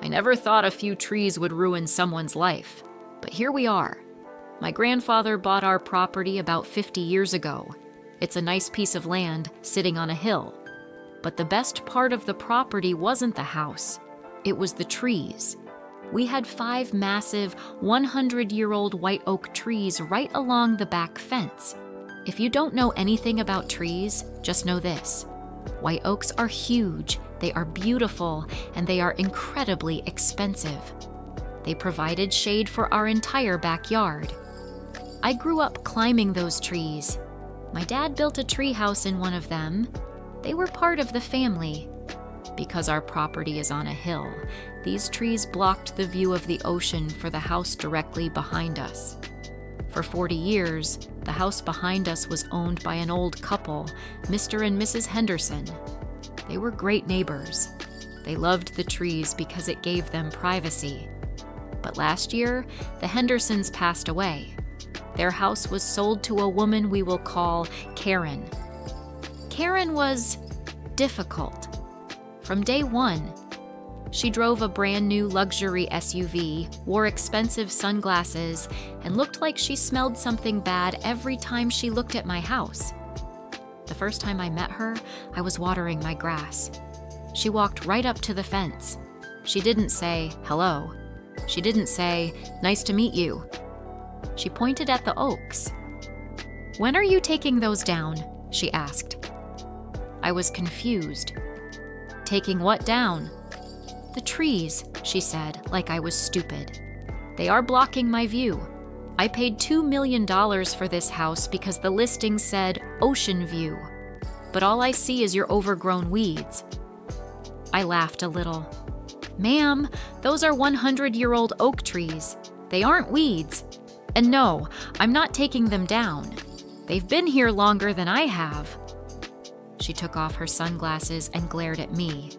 I never thought a few trees would ruin someone's life, but here we are. My grandfather bought our property about 50 years ago. It's a nice piece of land sitting on a hill. But the best part of the property wasn't the house. It was the trees. We had 5 massive, 100-year-old white oak trees right along the back fence. If you don't know anything about trees, just know this. White oaks are huge, they are beautiful, and they are incredibly expensive. They provided shade for our entire backyard. I grew up climbing those trees. My dad built a tree house in one of them. They were part of the family. Because our property is on a hill, these trees blocked the view of the ocean for the house directly behind us. For 40 years, the house behind us was owned by an old couple, Mr. and Mrs. Henderson. They were great neighbors. They loved the trees because it gave them privacy. But last year, the Hendersons passed away. Their house was sold to a woman we will call Karen. Karen was difficult. From day one, she drove a brand new luxury SUV, wore expensive sunglasses, and looked like she smelled something bad every time she looked at my house. The first time I met her, I was watering my grass. She walked right up to the fence. She didn't say, "Hello." She didn't say, "Nice to meet you." She pointed at the oaks. "When are you taking those down?" she asked. I was confused. "Taking what down?" "The trees," she said, like I was stupid. "They are blocking my view. I paid $2 million for this house because the listing said ocean view. But all I see is your overgrown weeds." I laughed a little. "Ma'am, those are 100-year-old oak trees. They aren't weeds. And no, I'm not taking them down. They've been here longer than I have." She took off her sunglasses and glared at me.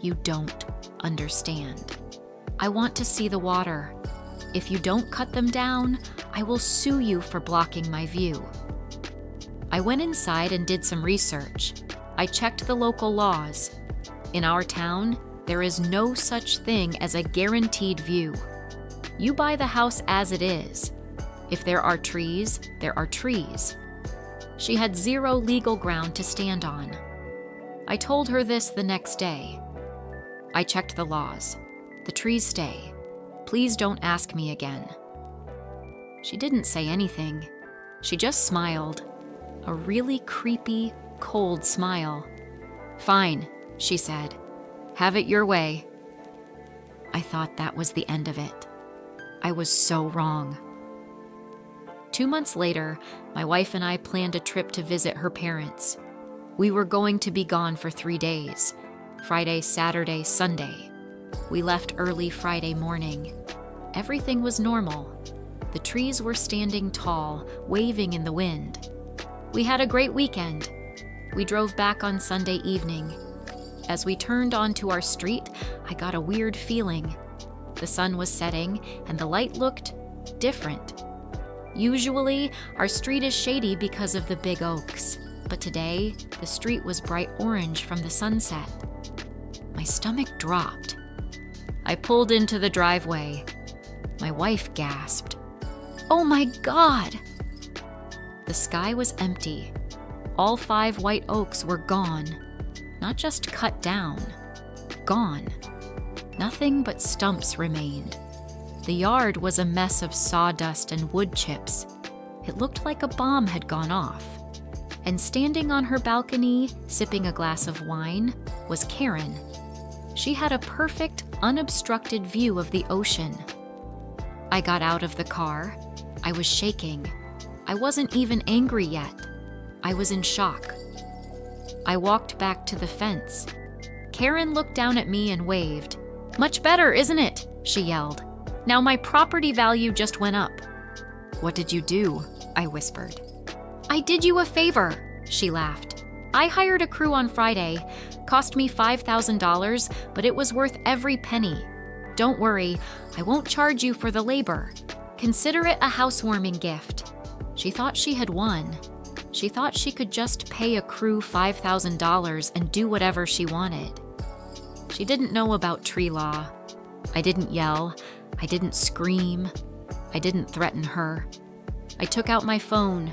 "You don't understand. I want to see the water. If you don't cut them down, I will sue you for blocking my view." I went inside and did some research. I checked the local laws. In our town, there is no such thing as a guaranteed view. You buy the house as it is. If there are trees, there are trees. She had zero legal ground to stand on. I told her this the next day. "I checked the laws. The trees stay. Please don't ask me again." She didn't say anything. She just smiled. A really creepy, cold smile. "Fine," she said. "Have it your way." I thought that was the end of it. I was so wrong. 2 months later, my wife and I planned a trip to visit her parents. We were going to be gone for 3 days, Friday, Saturday, Sunday. We left early Friday morning. Everything was normal. The trees were standing tall, waving in the wind. We had a great weekend. We drove back on Sunday evening. As we turned onto our street, I got a weird feeling. The sun was setting, and the light looked different. Usually, our street is shady because of the big oaks, but today, the street was bright orange from the sunset. My stomach dropped. I pulled into the driveway. My wife gasped. "Oh my God!" The sky was empty. All 5 white oaks were gone. Not just cut down. Gone. Nothing but stumps remained. The yard was a mess of sawdust and wood chips. It looked like a bomb had gone off. And standing on her balcony, sipping a glass of wine, was Karen. She had a perfect, unobstructed view of the ocean. I got out of the car. I was shaking. I wasn't even angry yet. I was in shock. I walked back to the fence. Karen looked down at me and waved. "Much better, isn't it?" she yelled. "Now my property value just went up." "What did you do?" I whispered. "I did you a favor," she laughed. "I hired a crew on Friday. Cost me $5,000, but it was worth every penny. Don't worry, I won't charge you for the labor. Consider it a housewarming gift." She thought she had won. She thought she could just pay a crew $5,000 and do whatever she wanted. She didn't know about tree law. I didn't yell. I didn't scream. I didn't threaten her. I took out my phone.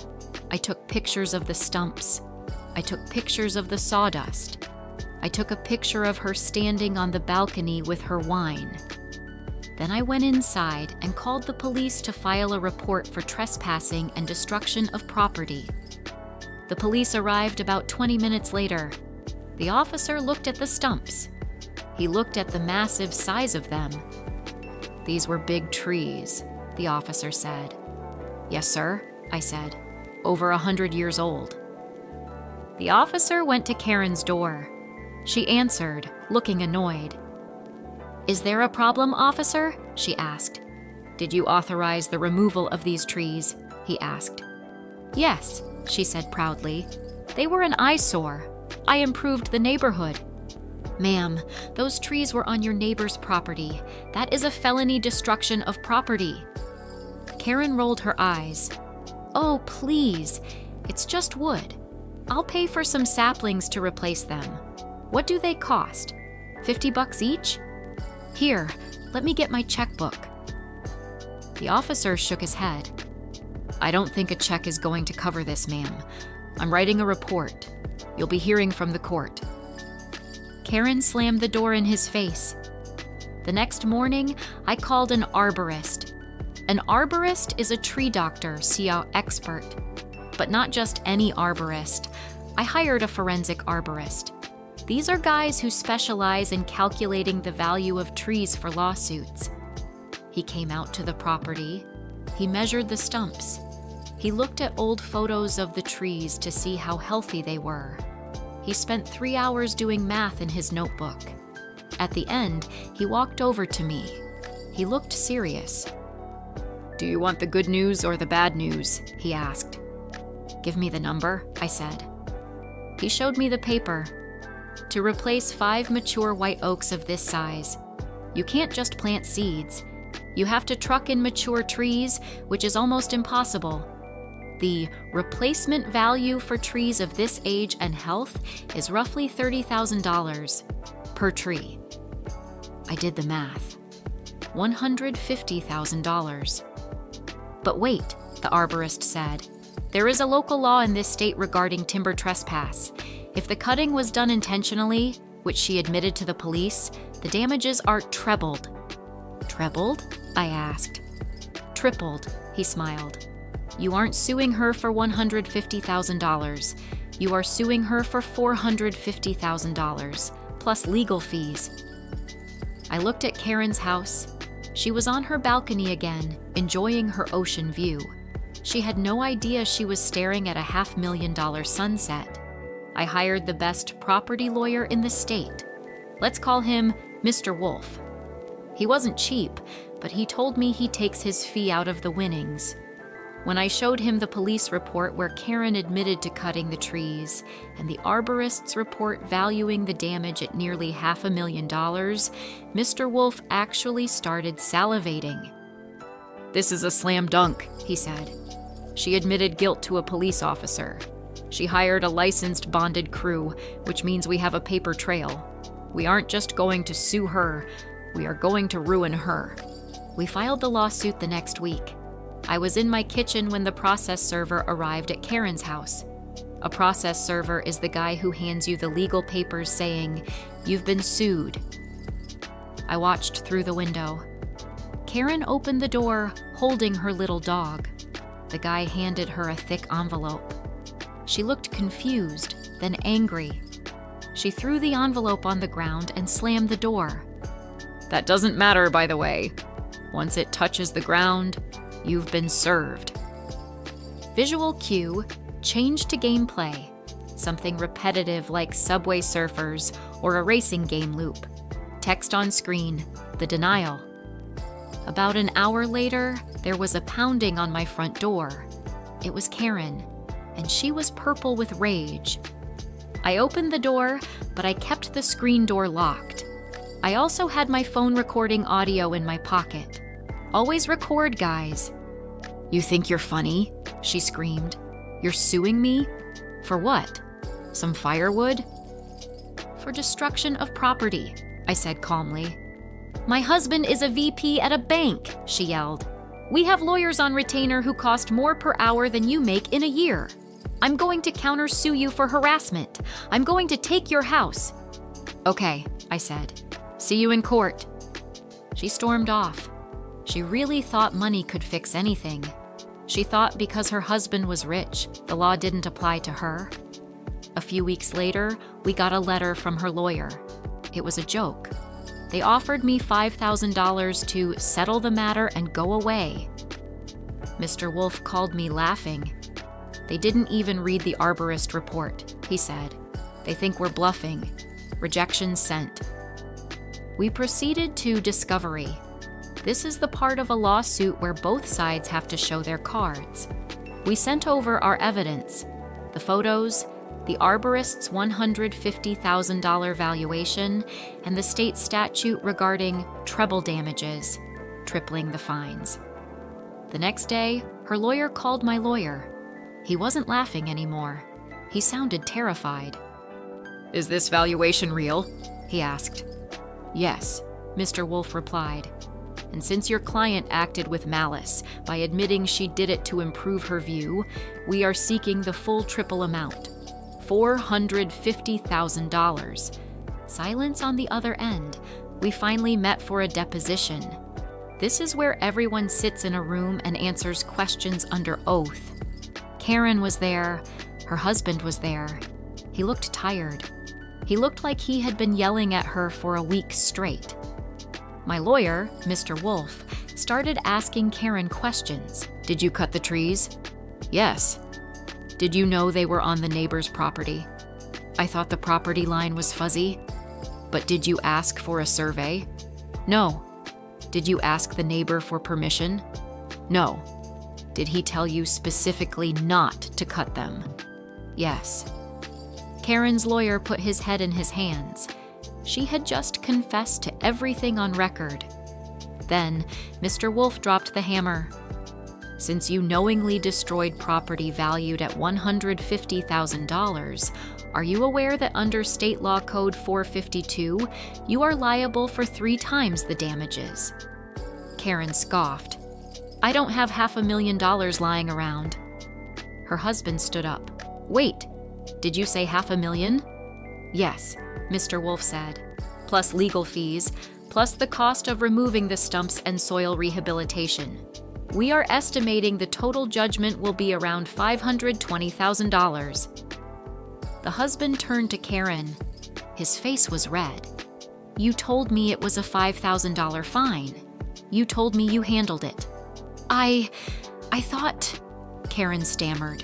I took pictures of the stumps. I took pictures of the sawdust. I took a picture of her standing on the balcony with her wine. Then I went inside and called the police to file a report for trespassing and destruction of property. The police arrived about 20 minutes later. The officer looked at the stumps. He looked at the massive size of them. "These were big trees," the officer said. "Yes, sir," I said. "Over 100 years old." The officer went to Karen's door. She answered, looking annoyed. "Is there a problem, officer?" she asked. "Did you authorize the removal of these trees?" he asked. "Yes," she said proudly. "They were an eyesore. I improved the neighborhood." "Ma'am, those trees were on your neighbor's property. That is a felony destruction of property." Karen rolled her eyes. "Oh, please. It's just wood. I'll pay for some saplings to replace them. What do they cost? $50 each? Here, let me get my checkbook." The officer shook his head. "I don't think a check is going to cover this, ma'am. I'm writing a report. You'll be hearing from the court." Karen slammed the door in his face. The next morning, I called an arborist. An arborist is a tree doctor, expert. But not just any arborist. I hired a forensic arborist. These are guys who specialize in calculating the value of trees for lawsuits. He came out to the property. He measured the stumps. He looked at old photos of the trees to see how healthy they were. He spent 3 hours doing math in his notebook. At the end, he walked over to me. He looked serious. "Do you want the good news or the bad news?" he asked. "Give me the number," I said. He showed me the paper. To replace 5 mature white oaks of this size, you can't just plant seeds. You have to truck in mature trees, which is almost impossible. The replacement value for trees of this age and health is roughly $30,000 per tree. I did the math. $150,000. "But wait," the arborist said. "There is a local law in this state regarding timber trespass. If the cutting was done intentionally, which she admitted to the police, the damages are trebled." "Trebled?" I asked. "Tripled," he smiled. "You aren't suing her for $150,000. You are suing her for $450,000, plus legal fees." I looked at Karen's house. She was on her balcony again, enjoying her ocean view. She had no idea she was staring at a $500,000 sunset. I hired the best property lawyer in the state. Let's call him Mr. Wolf. He wasn't cheap, but he told me he takes his fee out of the winnings. When I showed him the police report where Karen admitted to cutting the trees, and the arborist's report valuing the damage at nearly $500,000, Mr. Wolf actually started salivating. "This is a slam dunk," he said. "She admitted guilt to a police officer. She hired a licensed bonded crew, which means we have a paper trail. We aren't just going to sue her, we are going to ruin her." We filed the lawsuit the next week. I was in my kitchen when the process server arrived at Karen's house. A process server is the guy who hands you the legal papers saying, "You've been sued." I watched through the window. Karen opened the door, holding her little dog. The guy handed her a thick envelope. She looked confused, then angry. She threw the envelope on the ground and slammed the door. "That doesn't matter, by the way. Once it touches the ground, you've been served." Visual cue, change to gameplay. Something repetitive like Subway Surfers or a racing game loop. Text on screen, the denial. About an hour later, there was a pounding on my front door. It was Karen, and she was purple with rage. I opened the door, but I kept the screen door locked. I also had my phone recording audio in my pocket. Always record, guys. "You think you're funny?" she screamed. "You're suing me? For what? Some firewood?" "For destruction of property," I said calmly. "My husband is a VP at a bank," she yelled. "We have lawyers on retainer who cost more per hour than you make in a year. I'm going to countersue you for harassment. I'm going to take your house." "Okay," I said. "See you in court." She stormed off. She really thought money could fix anything. She thought because her husband was rich, the law didn't apply to her. A few weeks later, we got a letter from her lawyer. It was a joke. They offered me $5,000 to settle the matter and go away. Mr. Wolf called me laughing. "They didn't even read the arborist report," he said. "They think we're bluffing. Rejection sent." We proceeded to discovery. This is the part of a lawsuit where both sides have to show their cards. We sent over our evidence, the photos, the arborist's $150,000 valuation, and the state statute regarding treble damages, tripling the fines. The next day, her lawyer called my lawyer. He wasn't laughing anymore. He sounded terrified. "Is this valuation real?" he asked. "Yes," Mr. Wolf replied. "And since your client acted with malice by admitting she did it to improve her view, we are seeking the full triple amount, $450,000. Silence on the other end. We finally met for a deposition. This is where everyone sits in a room and answers questions under oath. Karen was there. Her husband was there. He looked tired. He looked like he had been yelling at her for a week straight. My lawyer, Mr. Wolf, started asking Karen questions. "Did you cut the trees?" "Yes." "Did you know they were on the neighbor's property?" "I thought the property line was fuzzy." "But did you ask for a survey?" "No." "Did you ask the neighbor for permission?" "No." "Did he tell you specifically not to cut them?" "Yes." Karen's lawyer put his head in his hands. She had just confessed to everything on record. Then, Mr. Wolf dropped the hammer. "Since you knowingly destroyed property valued at $150,000, are you aware that under State Law Code 452, you are liable for 3 times the damages?" Karen scoffed. "I don't have $500,000 lying around." Her husband stood up. "Wait, did you say $500,000? "Yes," Mr. Wolf said, "plus legal fees, plus the cost of removing the stumps and soil rehabilitation. We are estimating the total judgment will be around $520,000. The husband turned to Karen. His face was red. "You told me it was a $5,000 fine. You told me you handled it." I thought," Karen stammered.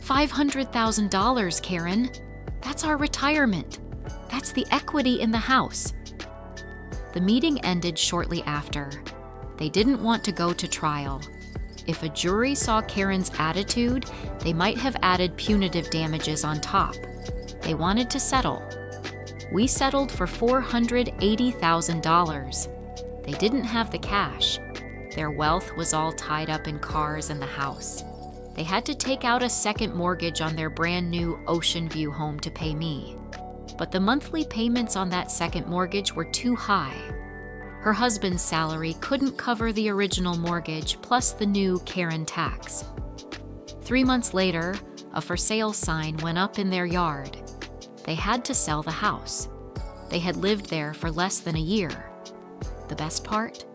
$500,000, Karen. That's our retirement. That's the equity in the house." The meeting ended shortly after. They didn't want to go to trial. If a jury saw Karen's attitude, they might have added punitive damages on top. They wanted to settle. We settled for $480,000. They didn't have the cash. Their wealth was all tied up in cars and the house. They had to take out a second mortgage on their brand new Ocean View home to pay me. But the monthly payments on that second mortgage were too high. Her husband's salary couldn't cover the original mortgage plus the new Karen tax. 3 months later, a for sale sign went up in their yard. They had to sell the house. They had lived there for less than a year. The best part?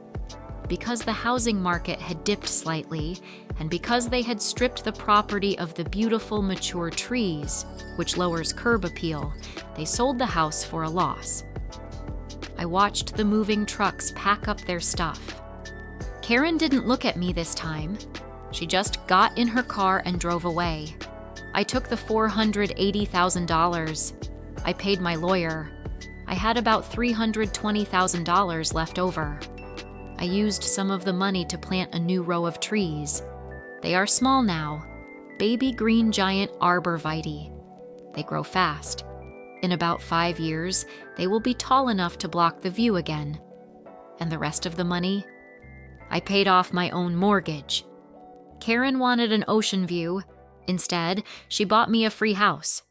Because the housing market had dipped slightly, and because they had stripped the property of the beautiful mature trees, which lowers curb appeal, they sold the house for a loss. I watched the moving trucks pack up their stuff. Karen didn't look at me this time. She just got in her car and drove away. I took the $480,000. I paid my lawyer. I had about $320,000 left over. I used some of the money to plant a new row of trees. They are small now, baby green giant arborvitae. They grow fast. In about 5 years, they will be tall enough to block the view again. And the rest of the money? I paid off my own mortgage. Karen wanted an ocean view. Instead, she bought me a free house.